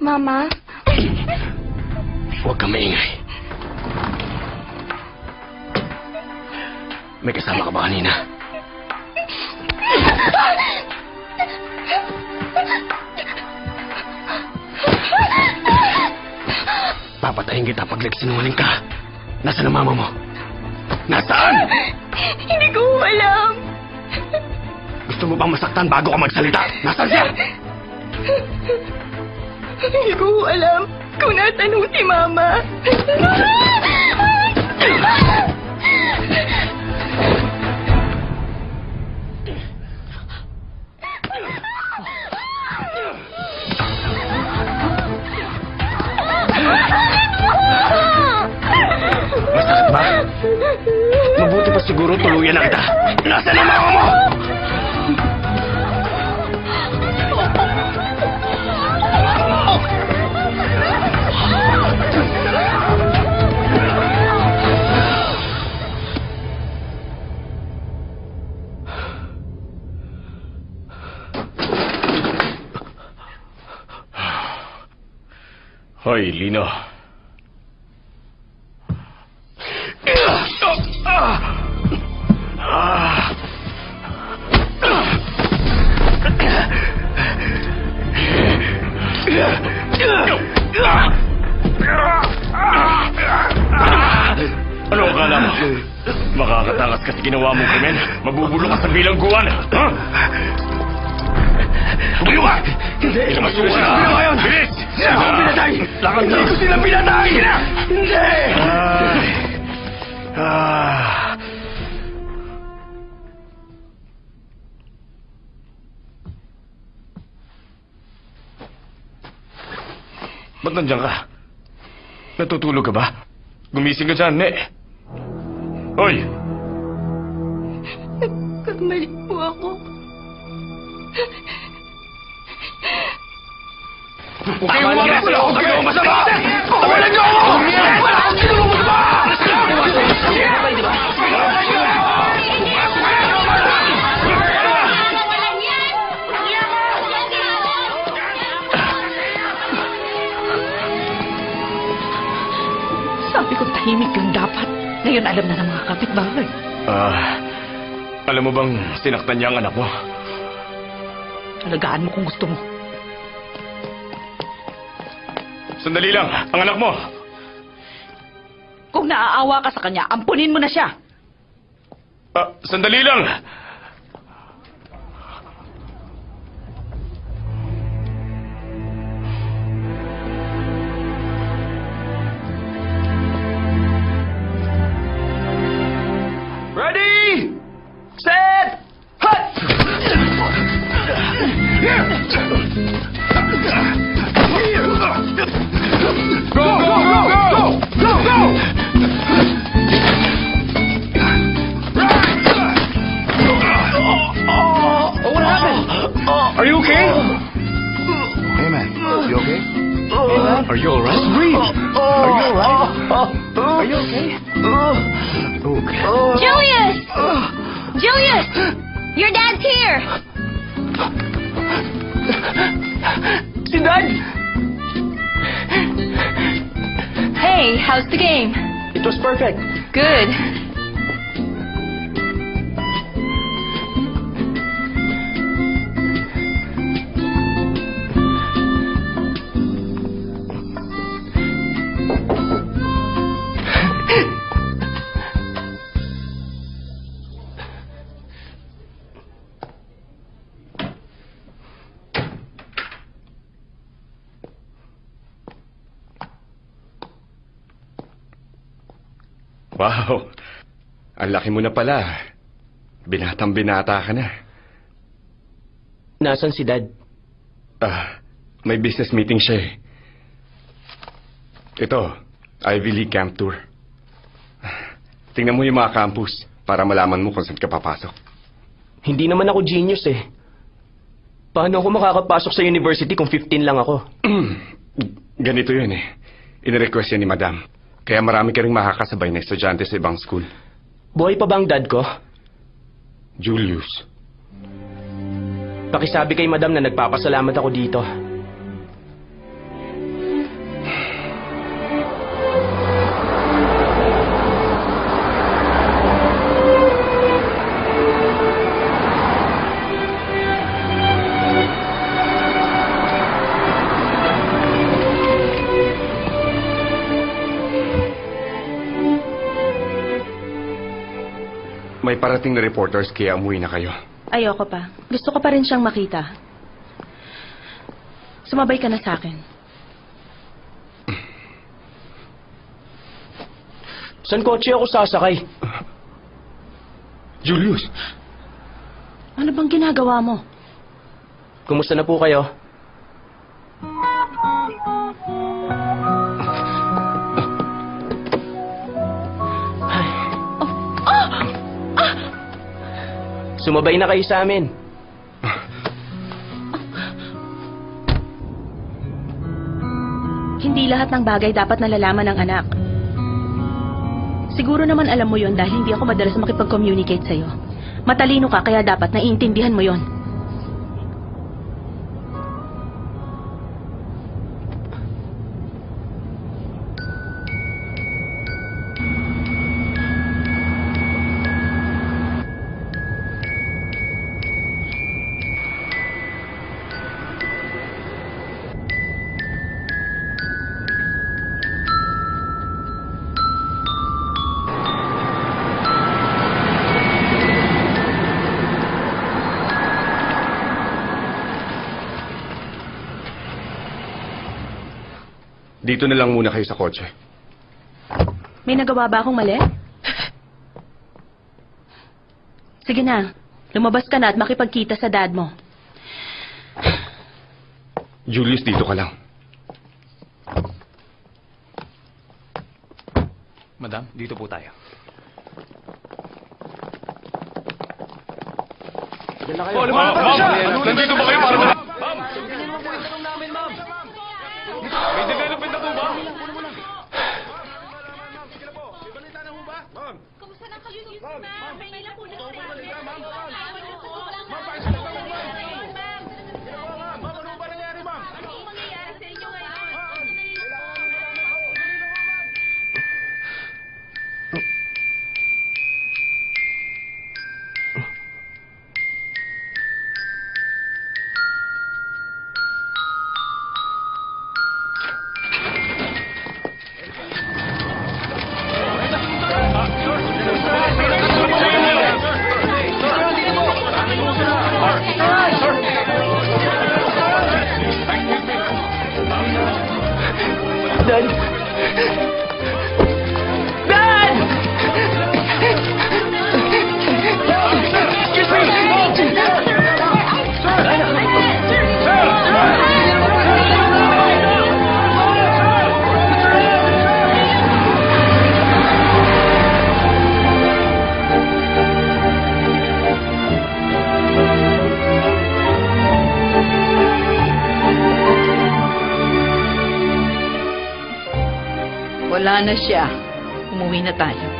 Mama? Huwag kang maingay. May kasama ka ba kanina? Papatayin kita pag nagsinungaling ka. Nasaan ang mama mo? Nasaan? Hindi ko alam. Gusto mo bang masaktan bago ka magsalita? Nasaan siya? Hindi ko alam kung natanong si Mama. Masakit ba? Mabuti pa siguro tuluyan na kita. Nasaan ang mama mo? Hoy, Lino. Ano akala mo? Makakatakas kasi ginawa mong krimen? Mabubulok ka sa bilangguan, ha? Tumayo ka! Hindi! Tumayo ka! Tumayo ka yun! Bilis! Hindi ako pinatay! Hindi ko sila pinatay! Hindi! Ba't nandiyan ka? Natutulog ka ba? Gumising ka dyan, eh. Hoy! Nagkamali po ako. Huwag kayong umagas! Huwag kayong masama! Tawalan niyo ako! Wala akong ginawang masama! Sabi ko tahimik lang dapat. Ngayon alam na ng mga kapitbahay. Alam mo bang sinaktan niya ang anak mo? Alagaan mo kung gusto mo. Sandali lang, ang anak mo! Kung naaawa ka sa kanya, ampunin mo na siya. Sandali lang! Ready! Set! Hut! Go, go, go, go! Go, go! What happened? Are you okay? Hey, man. You okay? Hey, man. Are you alright? Breathe. Are you alright? Are you okay? Okay. Julius! Julius! Your dad's here! Si Dad! Hey, how's the game? It was perfect. Good. Wow. Ang laki mo na pala. Binatang binata ka na. Nasaan si Dad? May business meeting siya eh. Ito, Ivy League Camp Tour. Tingnan mo yung mga campus para malaman mo kung saan ka papasok. Hindi naman ako genius eh. Paano ako makakapasok sa university kung 15 lang ako? Ganito yun eh. Inirequest yan ni Madam. Kaya marami ka rin makakasabay na estudyante sa ibang school. Buhay pa ba ang dad ko? Julius. Pakisabi kay Madam na nagpapasalamat ako dito. May parating na reporters kaya umuwi na kayo. Ayoko pa. Gusto ko pa rin siyang makita. Sumabay ka na sa akin. Saan kotse ako sasakay? Julius! Ano bang ginagawa mo? Kumusta na po kayo? Sumabay na kayo sa amin. Hindi lahat ng bagay dapat nalalaman ng anak. Siguro naman alam mo yon dahil hindi ako madalas makipag-communicate sa'yo. Matalino ka kaya dapat naiintindihan mo yon. Dito na lang muna kayo sa kotse. May nagawa ba akong mali? Sige na. Lumabas ka na at makipagkita sa dad mo. Julius, dito ka lang. Madam, dito po tayo. Diyan na kayo. Nandito ba kayo para Ma'am! May development na po ba? Kumusta na kayo dito, ma'am? May ilang po na Dad! Dad! Wala na siya. Umuwi na tayo.